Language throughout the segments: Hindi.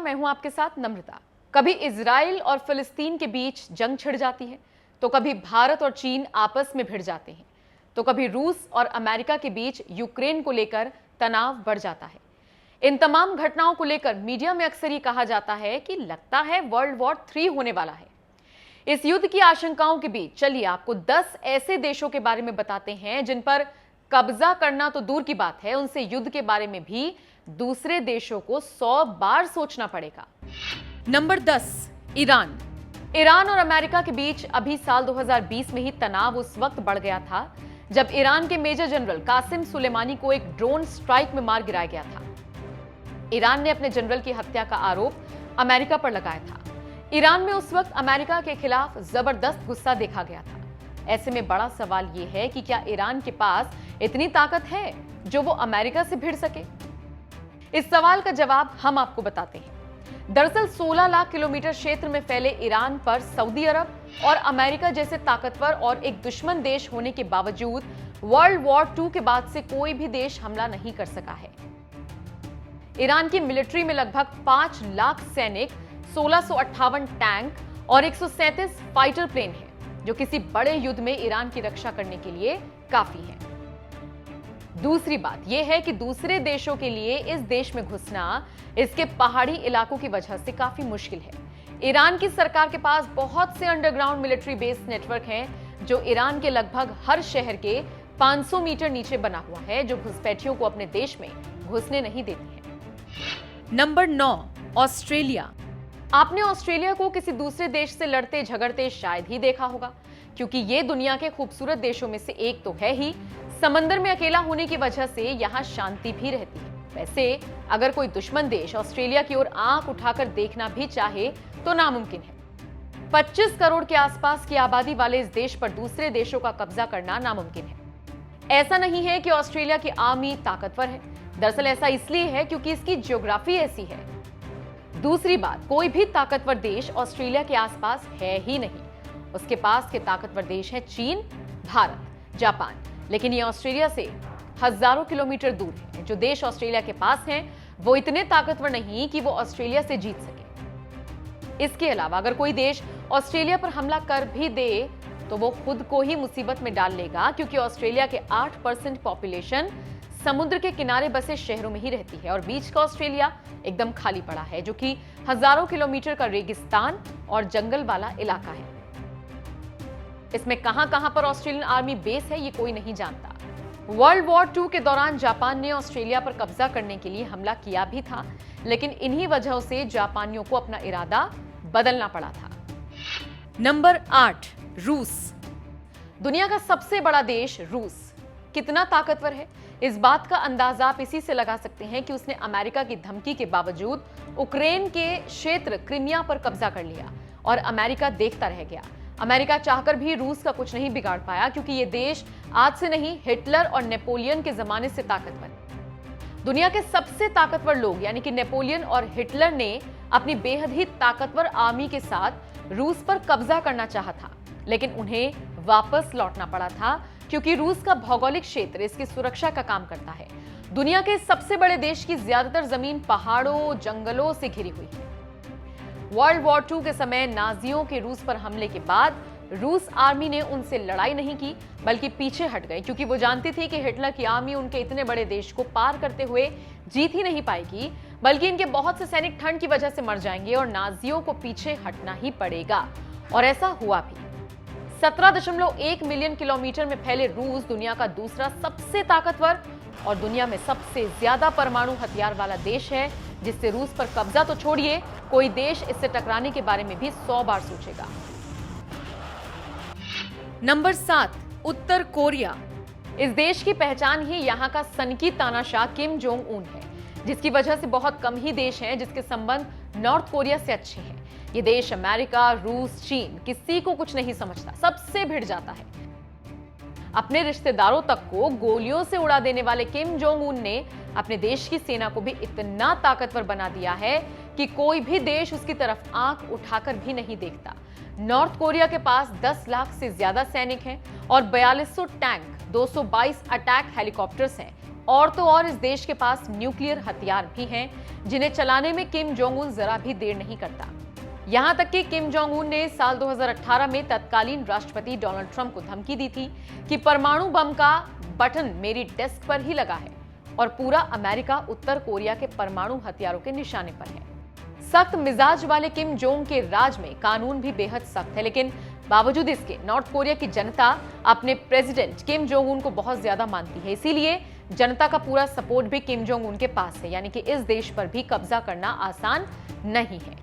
मैं हूं आपके साथ नम्रता। कभी इजराइल और फिलिस्तीन के बीच जंग छिड़ जाती है, तो कभी भारत और चीन आपस में भिड़ जाते हैं, तो कभी रूस और अमेरिका के बीच यूक्रेन को लेकर तनाव बढ़ जाता है। इन तमाम घटनाओं को लेकर मीडिया में अक्सर ही कहा जाता है कि लगता है वर्ल्ड वॉर 3 होने वाला है। इस युद्ध की आशंकाओं के बीच चलिए आपको 10 ऐसे देशों के बारे में बताते हैं जिन पर कब्जा करना तो दूर की बात है, उनसे युद्ध के बारे में भी दूसरे देशों को 100 बार सोचना पड़ेगा। Number 10, Iran. ईरान और अमेरिका के बीच अभी साल 2020 में ही तनाव उस वक्त बढ़ गया था जब ईरान के मेजर जनरल कासिम सुलेमानी को एक ड्रोन स्ट्राइक में मार गिराया गया था। ईरान ने अपने जनरल की हत्या का आरोप अमेरिका पर लगाया था। ईरान में उस वक्त अमेरिका के खिलाफ जबरदस्त गुस्सा देखा गया था। ऐसे में बड़ा सवाल यह है कि क्या ईरान के पास इतनी ताकत है जो वो अमेरिका से भिड़ सके? इस सवाल का जवाब हम आपको बताते हैं। दरअसल 16 लाख किलोमीटर क्षेत्र में फैले ईरान पर सऊदी अरब और अमेरिका जैसे ताकतवर और एक दुश्मन देश होने के बावजूद वर्ल्ड वॉर 2 के बाद से कोई भी देश हमला नहीं कर सका है। ईरान की मिलिट्री में लगभग 5 लाख सैनिक, 1658 टैंक और 137 फाइटर प्लेन हैं, जो किसी बड़े युद्ध में ईरान की रक्षा करने के लिए काफी है। दूसरी बात यह है कि दूसरे देशों के लिए इस देश में घुसना इसके पहाड़ी इलाकों की वजह से काफी मुश्किल है। ईरान की सरकार के पास बहुत से अंडरग्राउंड मिलिट्री बेस नेटवर्क हैं जो ईरान के लगभग हर शहर के 500 मीटर नीचे बना हुआ है, जो घुसपैठियों को अपने देश में घुसने नहीं देती है। Number 9, Australia. आपने ऑस्ट्रेलिया को किसी दूसरे देश से लड़ते झगड़ते शायद ही देखा होगा, क्योंकि ये दुनिया के खूबसूरत देशों में से एक तो है ही। समंदर में अकेला होने की वजह से यहाँ शांति भी रहती है। वैसे अगर कोई दुश्मन देश ऑस्ट्रेलिया की ओर आंख उठाकर देखना भी चाहे तो नामुमकिन है। 25 करोड़ के आसपास की आबादी वाले इस देश पर दूसरे देशों का कब्जा करना नामुमकिन है। ऐसा नहीं है कि ऑस्ट्रेलिया की आर्मी ताकतवर है, दरअसल ऐसा इसलिए है क्योंकि इसकी ज्योग्राफी ऐसी है। दूसरी बात, कोई भी ताकतवर देश ऑस्ट्रेलिया के आसपास है ही नहीं। उसके पास के ताकतवर देश हैं चीन, भारत, जापान, लेकिन ये ऑस्ट्रेलिया से हजारों किलोमीटर दूर है। जो देश ऑस्ट्रेलिया के पास हैं, वो इतने ताकतवर नहीं कि वो ऑस्ट्रेलिया से जीत सके। इसके अलावा अगर कोई देश ऑस्ट्रेलिया पर हमला कर भी दे तो वो खुद को ही मुसीबत में डाल लेगा, क्योंकि ऑस्ट्रेलिया के 8% पॉपुलेशन समुद्र के किनारे बसे शहरों में ही रहती है और बीच का ऑस्ट्रेलिया एकदम खाली पड़ा है, जो कि हजारों किलोमीटर का रेगिस्तान और जंगल वाला इलाका है। इसमें कहां-कहां पर ऑस्ट्रेलियन आर्मी बेस है ये कोई नहीं जानता। वर्ल्ड वॉर 2 के दौरान जापान ने ऑस्ट्रेलिया पर कब्जा करने के लिए हमला किया भी था, लेकिन इन्हीं वजहों से जापानियों को अपना इरादा बदलना पड़ा था। नंबर 8, रूस। दुनिया का सबसे बड़ा देश रूस कितना ताकतवर है, इस बात का अंदाजा आप इसी से लगा सकते हैं कि उसने अमेरिका की धमकी के बावजूद यूक्रेन के क्षेत्र क्रीमिया पर कब्जा कर लिया और अमेरिका देखता रह गया। अमेरिका चाहकर भी रूस का कुछ नहीं बिगाड़ पाया, क्योंकि ये देश आज से नहीं, हिटलर और नेपोलियन के जमाने से ताकतवर है। दुनिया के सबसे ताकतवर लोग यानी कि नेपोलियन और हिटलर ने अपनी बेहद ही ताकतवर आर्मी के साथ रूस पर कब्जा करना चाहा था, लेकिन उन्हें वापस लौटना पड़ा था, क्योंकि रूस का भौगोलिक क्षेत्र इसकी सुरक्षा का काम करता है। दुनिया के सबसे बड़े देश की ज्यादातर जमीन पहाड़ों, जंगलों से घिरी हुई है। वर्ल्ड वॉर 2 के समय नाजियों के रूस पर हमले के बाद रूस आर्मी ने उनसे लड़ाई नहीं की, बल्कि पीछे हट गई, क्योंकि वो जानती थी कि हिटलर की आर्मी उनके इतने बड़े देश को पार करते हुए जीत ही नहीं पाएगी, बल्कि इनके बहुत से सैनिक ठंड की वजह से मर जाएंगे और नाजियों को पीछे हटना ही पड़ेगा। और ऐसा हुआ भी। 17.1 मिलियन किलोमीटर में फैले रूस दुनिया का दूसरा सबसे ताकतवर और दुनिया में सबसे ज्यादा परमाणु हथियार वाला देश है, जिससे रूस पर कब्जा तो छोड़िए, कोई देश इससे टकराने के बारे में भी 100 बार सोचेगा। नंबर 7, उत्तर कोरिया। इस देश की पहचान ही यहाँ का सनकी तानाशाह किम जोंग उन है, जिसकी वजह से बहुत कम ही देश हैं जिसके संबंध नॉर्थ कोरिया से अच्छे हैं। ये देश अमेरिका, रूस, चीन किसी को कुछ नहीं समझता, सबसे भिड़ जाता है। अपने रिश्तेदारों तक को गोलियों से उड़ा देने वाले किम जोंग उन ने अपने देश की सेना को भी इतना ताकतवर बना दिया है कि कोई भी देश उसकी तरफ आंख उठाकर भी नहीं देखता। नॉर्थ कोरिया के पास 10 लाख से ज्यादा सैनिक हैं और 4200 टैंक, 222 अटैक हेलीकॉप्टर्स हैं और तो और इस देश के पास न्यूक्लियर हथियार भी हैं, जिन्हें चलाने में किम जोंग उन जरा भी देर नहीं करता। यहां तक कि किम जोंग उन ने साल 2018 में तत्कालीन राष्ट्रपति डोनाल्ड ट्रंप को धमकी दी थी कि परमाणु बम का बटन मेरी डेस्क पर ही लगा है और पूरा अमेरिका उत्तर कोरिया के परमाणु हथियारों के निशाने पर है। सख्त मिजाज वाले किम जोंग के राज में कानून भी बेहद सख्त है, लेकिन बावजूद इसके नॉर्थ कोरिया की जनता अपने प्रेसिडेंट किम जोंग उन को बहुत ज्यादा मानती है। इसीलिए जनता का पूरा सपोर्ट भी किम जोंग उन के पास है, यानी कि इस देश पर भी कब्जा करना आसान नहीं है।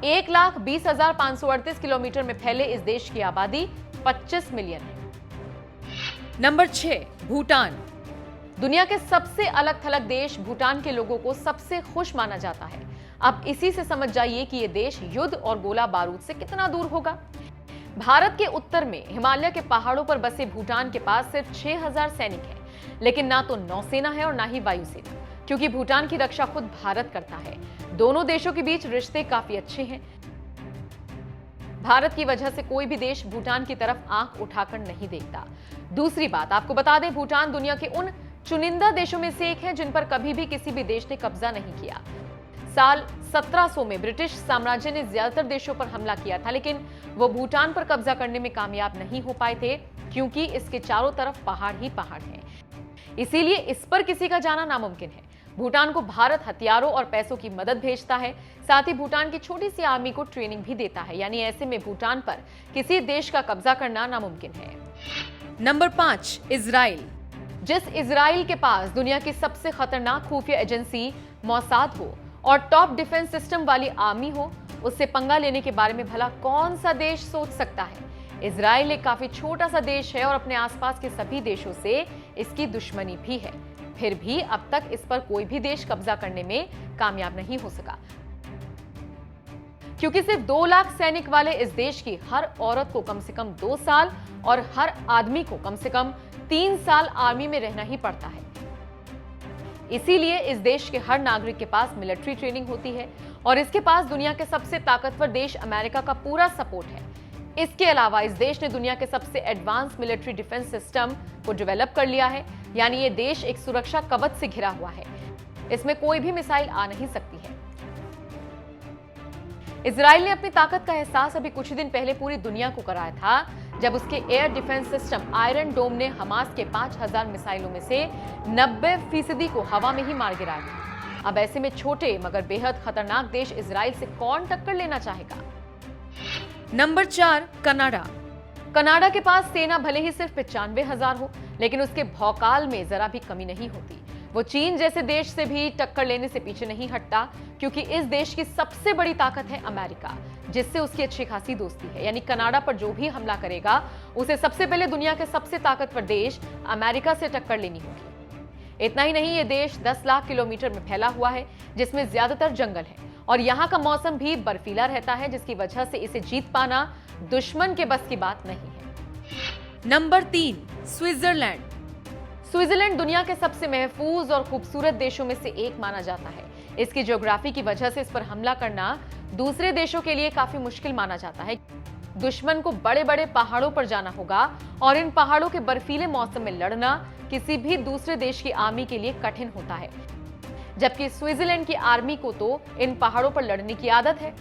1,20,538 किलोमीटर में फैले इस देश की आबादी 25 मिलियन है। नंबर 6, भूटान। दुनिया के सबसे अलग थलग देश भूटान के लोगों को सबसे खुश माना जाता है। अब इसी से समझ जाइए कि यह देश युद्ध और गोला बारूद से कितना दूर होगा। भारत के उत्तर में हिमालय के पहाड़ों पर बसे भूटान के पास सिर्फ 6,000 सैनिक हैं, लेकिन ना तो नौसेना है और ना ही वायुसेना, क्योंकि भूटान की रक्षा खुद भारत करता है। दोनों देशों के बीच रिश्ते काफी अच्छे हैं। भारत की वजह से कोई भी देश भूटान की तरफ आंख उठाकर नहीं देखता। दूसरी बात आपको बता दें, भूटान दुनिया के उन चुनिंदा देशों में से एक है जिन पर कभी भी किसी भी देश ने कब्जा नहीं किया। साल 1700 में ब्रिटिश साम्राज्य ने ज्यादातर देशों पर हमला किया था, लेकिन वो भूटान पर कब्जा करने में कामयाब नहीं हो पाए थे, क्योंकि इसके चारों तरफ पहाड़ ही पहाड़ हैं। इसीलिए इस पर किसी का जाना नामुमकिन है। भूटान को भारत हथियारों और पैसों की मदद भेजता है, साथ ही भूटान की छोटी सी आर्मी को ट्रेनिंग भी देता है, यानी ऐसे में भूटान पर किसी देश का कब्जा करना नामुमकिन है। Number 5, Israel. जिस इजराइल के पास दुनिया की सबसे खतरनाक खुफिया एजेंसी मौसाद हो और टॉप डिफेंस सिस्टम वाली आर्मी हो, उससे पंगा लेने के बारे में भला कौन सा देश सोच सकता है। इजराइल एक काफी छोटा सा देश है और अपने आसपास के सभी देशों से इसकी दुश्मनी भी है। फिर भी अब तक इस पर कोई भी देश कब्जा करने में कामयाब नहीं हो सका, क्योंकि सिर्फ 2 लाख सैनिक वाले इस देश की हर औरत को कम से कम 2 साल और हर आदमी को कम से कम 3 साल आर्मी में रहना ही पड़ता है। इसीलिए इस देश के हर नागरिक के पास मिलिट्री ट्रेनिंग होती है और इसके पास दुनिया के सबसे ताकतवर देश अमेरिका का पूरा सपोर्ट है। इसके अलावा इस देश ने दुनिया के सबसे एडवांस मिलिट्री डिफेंस सिस्टम को डेवलप कर लिया है, यानी ये देश एक सुरक्षा कवच से घिरा हुआ है। इसमें कोई भी मिसाइल आ नहीं सकती है। इजराइल ने अपनी ताकत का एहसास अभी कुछ ही दिन पहले पूरी दुनिया को कराया था, जब उसके एयर डिफेंस सिस्टम आयरन डोम ने हमास के 5,000 मिसाइलों में से 90% को हवा में ही मार गिराया था। अब ऐसे में छोटे मगर बेहद खतरनाक देश इजराइल से कौन टक्कर लेना चाहेगा। Number 4, Canada. कनाडा के पास सेना भले ही सिर्फ 95,000 हो, लेकिन उसके भौकाल में जरा भी कमी नहीं होती। वो चीन जैसे देश से भी टक्कर लेने से पीछे नहीं हटता, क्योंकि इस देश की सबसे बड़ी ताकत है अमेरिका, जिससे उसकी अच्छी खासी दोस्ती है। यानी कनाडा पर जो भी हमला करेगा, उसे सबसे पहले दुनिया के सबसे ताकतवर देश अमेरिका से टक्कर लेनी होगी। इतना ही नहीं, ये देश 10 लाख किलोमीटर में फैला हुआ है, जिसमें ज्यादातर जंगल है और यहाँ का मौसम भी बर्फीला रहता है, जिसकी वजह से इसे जीत पाना दुश्मन के बस की बात नहीं है। Number 3, Switzerland. स्विट्जरलैंड दुनिया के सबसे महफूज और खूबसूरत देशों में से एक माना जाता है। इसकी ज्योग्राफी की वजह से इस पर हमला करना दूसरे देशों के लिए काफी मुश्किल माना जाता है। दुश्मन को बड़े बड़े पहाड़ों पर जाना होगा और इन पहाड़ों के बर्फीले मौसम में लड़ना किसी भी दूसरे देश की आर्मी के लिए कठिन होता है, जबकि स्विट्जरलैंड की आर्मी को तो इन पहाड़ों पर लड़ने की आदत है।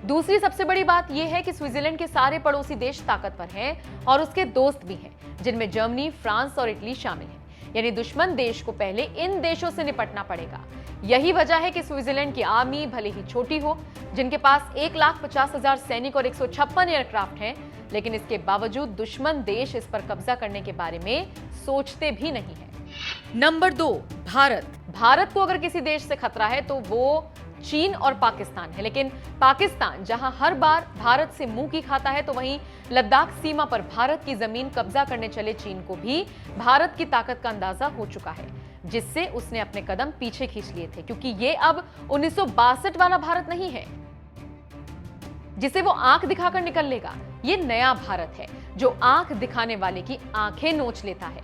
दूसरी सबसे बड़ी बात यह है कि स्विट्जरलैंड के सारे पड़ोसी देश ताकतवर हैं और उसके दोस्त भी हैं, जिनमें जर्मनी, फ्रांस और इटली शामिल हैं। यानी दुश्मन देश को पहले इन देशों से निपटना पड़ेगा। यही वजह है कि स्विट्जरलैंड की आर्मी भले ही छोटी हो, जिनके पास 1,50,000 सैनिक और 156 एयरक्राफ्ट हैं, लेकिन इसके बावजूद दुश्मन देश इस पर कब्जा करने के बारे में सोचते भी नहीं है। नंबर 2, भारत। भारत को अगर किसी देश से खतरा है तो वो चीन और पाकिस्तान है, लेकिन पाकिस्तान जहां हर बार भारत से मुंह की खाता है, तो वहीं लद्दाख सीमा पर भारत की जमीन कब्जा करने चले चीन को भी भारत की ताकत का अंदाजा हो चुका है, जिससे उसने अपने कदम पीछे खींच लिए थे, क्योंकि ये अब 1962 वाला भारत नहीं है जिसे वो आंख दिखाकर निकल लेगा। ये नया भारत है जो आंख दिखाने वाले की आंखें नोच लेता है।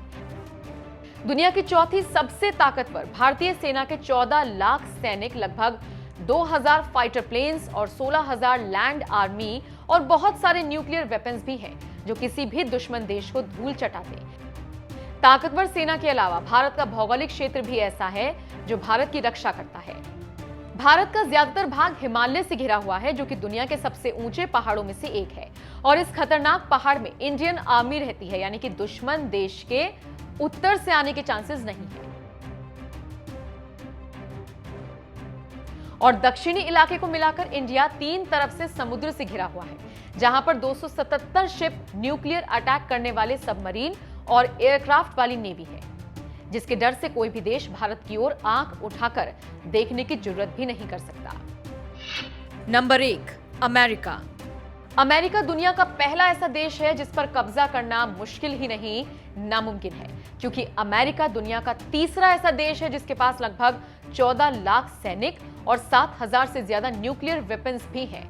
दुनिया की चौथी सबसे ताकतवर भारतीय सेना के 14 लाख सैनिक, लगभग 2,000 फाइटर प्लेन्स और 16,000 लैंड आर्मी और बहुत सारे न्यूक्लियर वेपन्स भी हैं, जो किसी भी दुश्मन देश को धूल चटाते। ताकतवर सेना के अलावा भारत का भौगोलिक क्षेत्र भी ऐसा है जो भारत की रक्षा करता है। भारत का ज्यादातर भाग हिमालय से घिरा हुआ है, जो कि दुनिया के सबसे ऊंचे पहाड़ों में से एक है। और इस खतरनाक पहाड़ में इंडियन आर्मी रहती है, यानी कि दुश्मन देश के उत्तर से आने के चांसेस नहीं है। और दक्षिणी इलाके को मिलाकर इंडिया 3 तरफ से समुद्र से घिरा हुआ है, जहां पर 277 शिप, न्यूक्लियर अटैक करने वाले सबमरीन और एयरक्राफ्ट वाली नेवी है, जिसके डर से कोई भी देश भारत की ओर आंख उठाकर देखने की जरूरत भी नहीं कर सकता। Number 1, America. अमेरिका दुनिया का पहला ऐसा देश है जिस पर कब्जा करना मुश्किल ही नहीं, नामुमकिन है, क्योंकि अमेरिका दुनिया का तीसरा ऐसा देश है जिसके पास लगभग 14 लाख सैनिक और 7,000 से ज्यादा न्यूक्लियर वेपन्स भी हैं,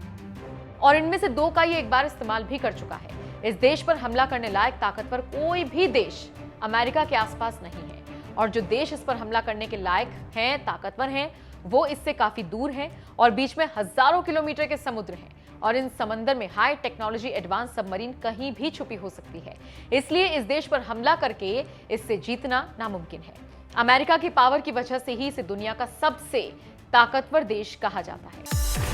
और इनमें से 2 का ये एक बार इस्तेमाल भी कर चुका है। इस देश पर हमला करने लायक ताकतवर कोई भी देश अमेरिका के आसपास नहीं है, और जो देश इस पर हमला करने के लायक हैं, ताकतवर हैं, वो इससे काफी दूर हैं और बीच में हजारों किलोमीटर के समुद्र हैं, और इन समंदर में हाई टेक्नोलॉजी एडवांस सबमरीन कहीं भी छुपी हो सकती है। इसलिए इस देश पर हमला करके इससे जीतना नामुमकिन है। अमेरिका की पावर की वजह से ही इसे दुनिया का सबसे ताकतवर देश कहा जाता है।